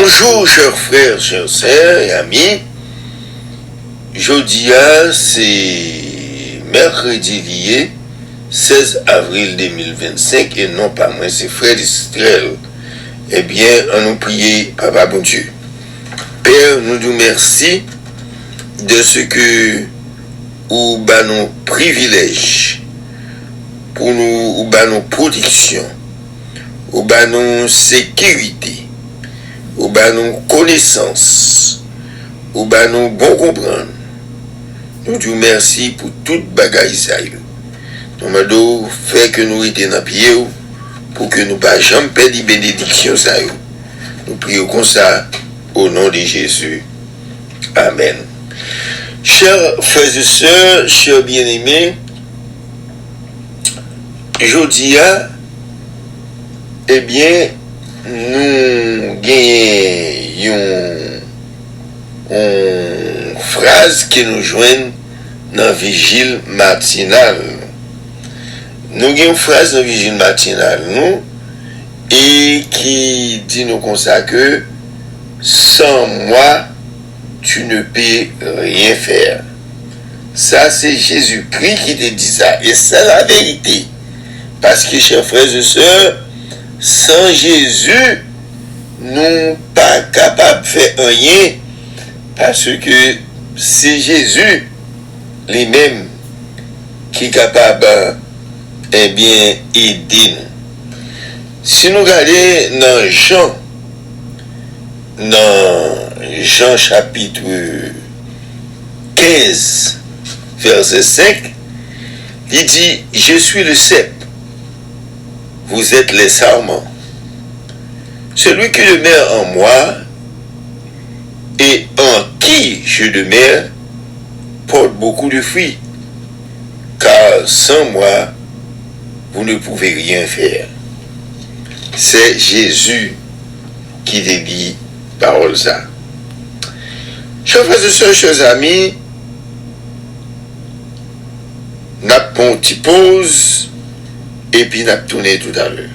Bonjour chers frères, chères sœurs et amis. Jeudi, c'est mercredi lié 16 avril 2025 et non pas moi, c'est frère Israël. Eh bien, on nous prie, Papa bon Dieu. Père, nous nous merci de ce que ou bah nos privilèges pour nous ou bah nos protections ou bah nos sécurité ou bah nos connaissances ou bah nos bon comprendre. Nous nous merci pour toute bagaille ça. Nous m'adou fait que nous étions dans pied pour que nous pas jamais perdre les bénédictions ça. Nous prions comme ça au nom de Jésus. Amen. Chers frères et sœurs, chers bien-aimés, aujourd'hui, eh bien, nous gagnons une phrase qui nous joigne dans la vigile matinale. Nous avons une phrase dans la vigile matinale, nous, et qui dit nous comme ça que sans moi, tu ne peux rien faire. Ça, c'est Jésus-Christ qui te dit ça. Et c'est la vérité. Parce que, chers frères et sœurs, sans Jésus, nous ne sommes pas capables de faire rien. Parce que c'est Jésus lui-même qui est capable eh bien, aider nous. Si nous regardons dans Jean chapitre 15, verset 5, il dit, je suis le cep, vous êtes les sarments. Celui qui demeure en moi et en qui je demeure porte beaucoup de fruits, car sans moi, vous ne pouvez rien faire. C'est Jésus qui dit parole ça. Chers frères et sœurs, chers amis, nous avons une petite pause et puis nous allons tourner tout à l'heure.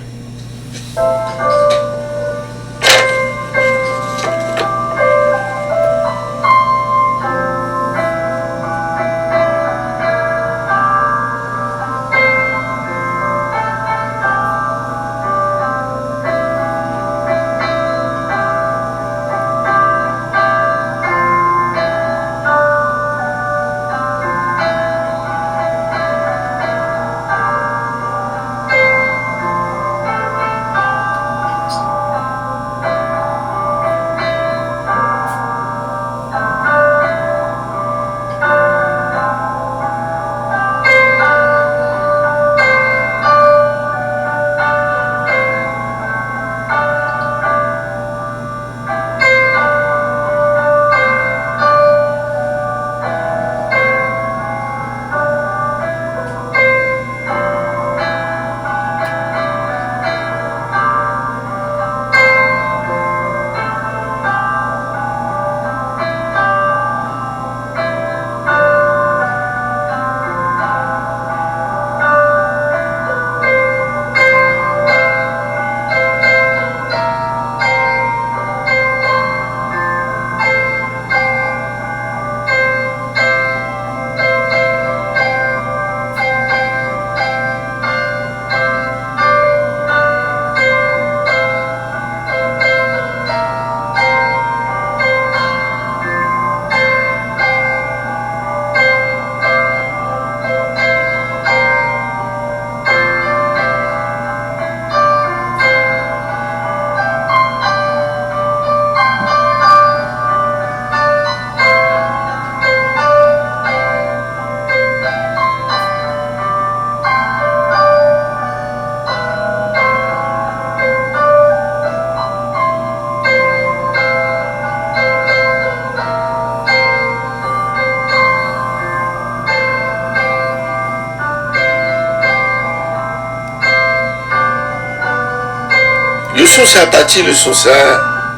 Leçon ça partie, leçon ça,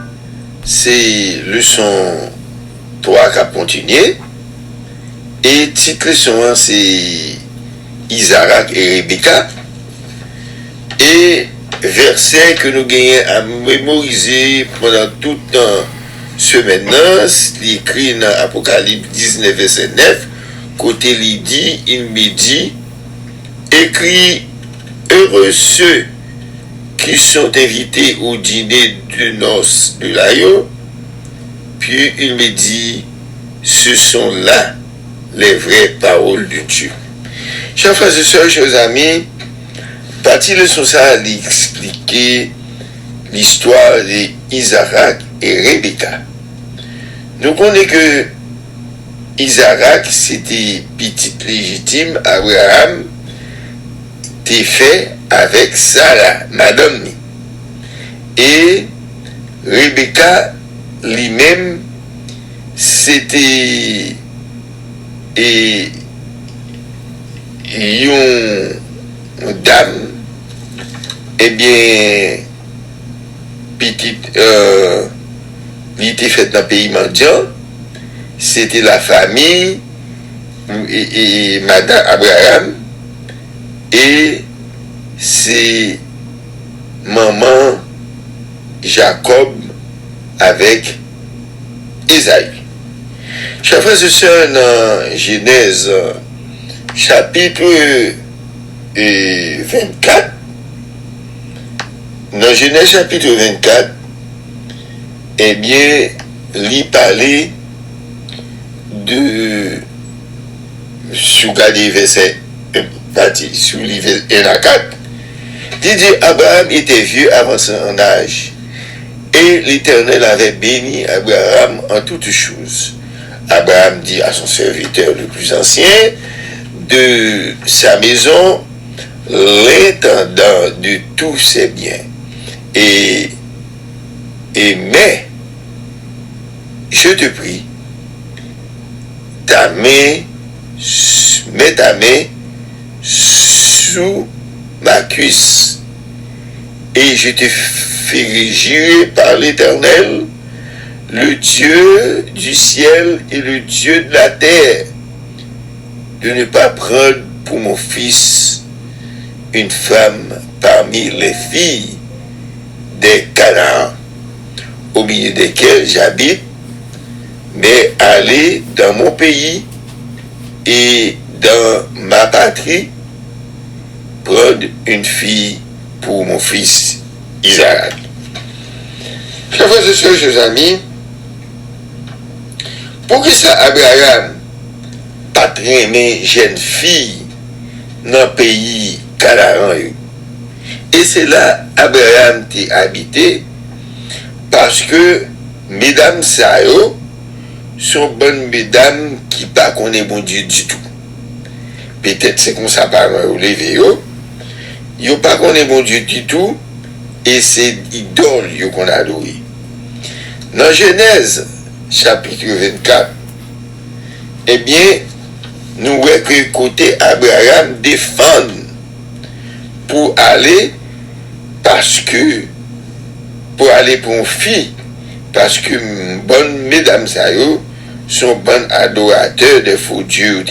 c'est leçon 3 qui a continué. Et titre leçon c'est Isaac et Rebecca. Et verset que nous gagnons à mémoriser pendant toute semaine, l'écrit dans Apocalypse 19, verset 9, côté il dit, il me dit, écrit, heureux ceux qui sont invités au dîner de noces de l'agneau. Puis il me dit, ce sont là les vraies paroles de Dieu. Chers frères et sœurs, chers amis, partie de leçon ça, elle expliquer l'histoire d'Isaac et Rebecca. Nous connaissons que Isaac, c'était petite légitime, Abraham, était fait avec Sarah, madame. Et Rebecca, lui-même, c'était une dame, eh bien, petite, il était fait dans le pays mendiant, c'était la famille et madame Abraham, et c'est maman Jacob avec Esaü. Chers frères et sœurs, dans Genèse chapitre 24, dans Genèse chapitre 24, eh bien, il parlait de, sous les versets, sous les versets 1 à 4, il dit Abraham était vieux avant son âge, et l'Éternel avait béni Abraham en toutes choses. Abraham dit à son serviteur le plus ancien de sa maison, l'intendant de tous ses biens. Et mais, je te prie, mets ta main sous ma cuisse, et je te ferai jurer par l'Éternel, le Dieu du ciel et le Dieu de la terre, de ne pas prendre pour mon fils une femme parmi les filles des Canaan, au milieu desquelles j'habite, mais aller dans mon pays et dans ma patrie, prendre une fille pour mon fils Isaac. Chers frères et sœurs, chers amis, pour que ça Abraham pas aimé jeune fille dans le pays Canaan, et c'est là Abraham t'est habité, parce que mesdames ça sont bonnes mesdames qui pas connaissent bon Dieu du tout. Peut-être c'est comme ça par levé yo pas connaissent bon Dieu du tout, et c'est idole qu'on a adoré. Dans Genèse chapitre 24, eh bien, nous voyons que côté Abraham défend pour aller pour une fille, parce que bonnes mesdames ça sont bonnes adorateurs des faux dieux,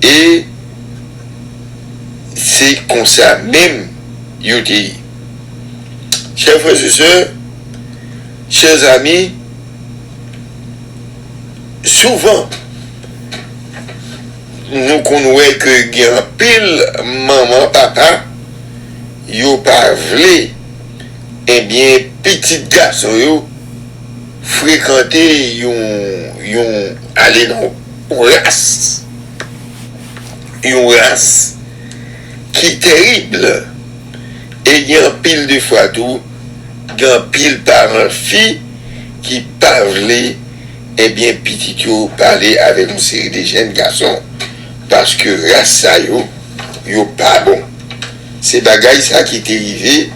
et c'est comme ça même yoté. Chers frères et sœurs, chers amis, souvent nous connaissons que il y a un pile maman papa yo pas vle, eh bien petit garçon yo fréquenter yon aller dans une race qui terrible, et il y a un pile de fois tout, il y a un pile parents filles qui parlaient, eh bien petit yo parler avec une série de jeunes garçons, parce que race ça yo pas bon. C'est bagaille ça qui est arrivé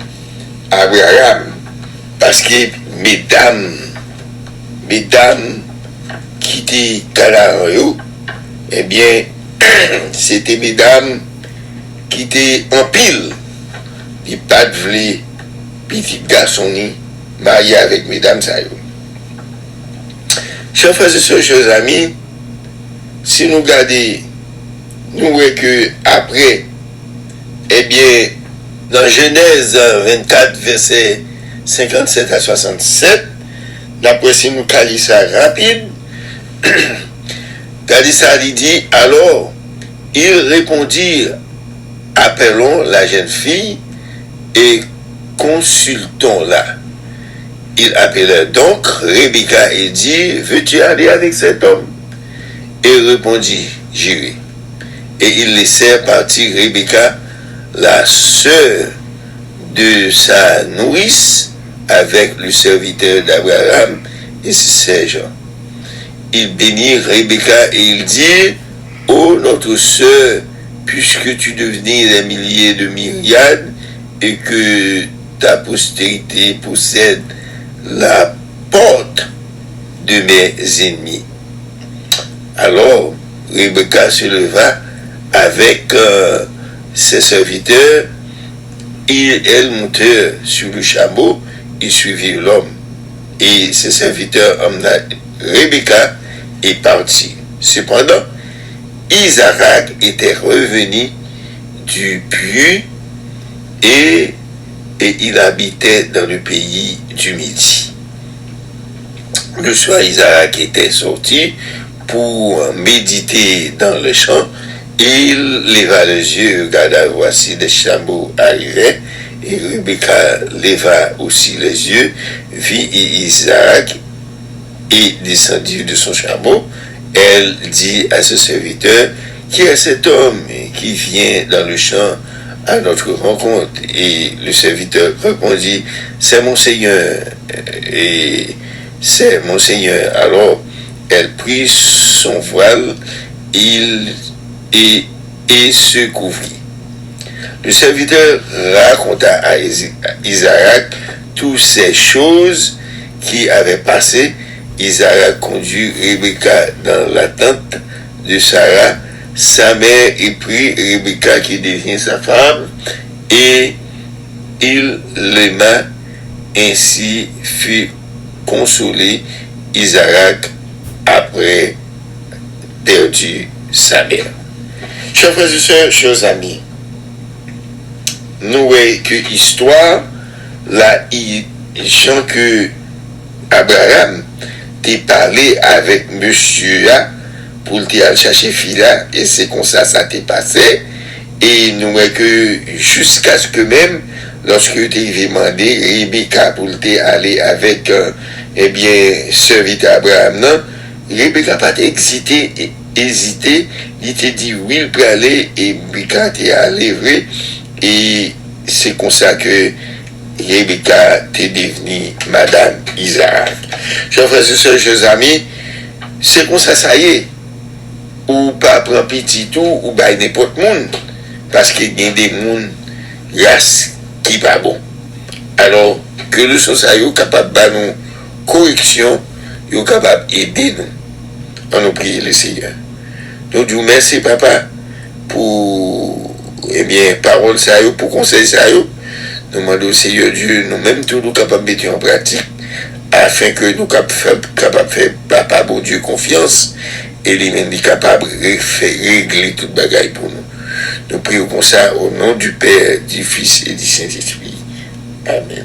à Abraham, parce que mesdames qui étaient Canaan, eh bien c'était mesdames qui étaient en pile, et pas de vle petit garçon ni marié avec mesdames ça. Chers frères et sœurs, chers amis, si nous regardons, nous voyons que après, eh bien, Dans Genèse 24, verset 57 à 67, d'après si nous calons ça rapide, Kalissa lui dit, alors, il répondit, appelons la jeune fille et consultons-la. Il appela donc Rebecca et dit, veux-tu aller avec cet homme? Et répondit, j'irai. Et ils laissèrent partir Rebecca, la sœur de sa nourrice, avec le serviteur d'Abraham et ses sergents. Il bénit Rebecca et il dit, ô notre sœur, puisque tu devenais des milliers de myriades et que ta postérité possède la porte de mes ennemis. Alors, Rebecca se leva avec ses serviteurs et elles montèrent sur le chameau et suivirent l'homme. Et ses serviteurs emmena Rebecca est partie. Cependant, Isaac était revenu du puits et il habitait dans le pays du Midi. Le soir, Isaac était sorti pour méditer dans le champ. Il leva les yeux, regarda, voici des chameaux arrivaient, et Rebecca leva aussi les yeux, vit Isaac et descendit de son chameau. Elle dit à ce serviteur, qui est cet homme qui vient dans le champ à notre rencontre? Et le serviteur répondit, c'est mon Seigneur. Et c'est mon Seigneur. Alors, elle prit son voile, et se couvrit. Le serviteur raconta à Isaac toutes ces choses qui avaient passé. Isaac conduit Rebecca dans la tente de Sarah, sa mère, et prit Rebecca qui devient sa femme, et il l'aima. Ainsi fut consolé Isaac après perdu sa mère. Chers frères et sœurs, chers amis, nous voyons que l'histoire, là, gens que Abraham t'a parlé avec monsieur pour aller chercher fille-là, et c'est comme ça t'est passé. Et nous voyons que jusqu'à ce que même, lorsque tu es demandé Rebecca pour aller avec, eh bien, serviteur Abraham, non, Rebecca n'a pas hésité, il t'a dit oui, il peut aller, et Rebecca t'est allé vrai, et c'est comme ça que Rebecca t'est devenue Madame Isaac. Chers frères et sœurs, chers amis, c'est comme ça y est. Ou pas prendre petit tout, ou pas n'importe monde, parce qu'il y a des monde race qui pas bon. Alors, que le société est capable de nous correction, est capable d'aider nous. On nous prie le Seigneur. Nous disons merci, papa, pour, eh bien, parole ça, pour conseil ça. Nous demandons au Seigneur Dieu, nous-mêmes, tous nous capables de mettre en pratique, afin que nous capables de faire, papa, bon Dieu, confiance, et lui-même est capable de régler toute bagaille pour nous. Nous prions comme ça au nom du Père, du Fils et du Saint-Esprit. Amen.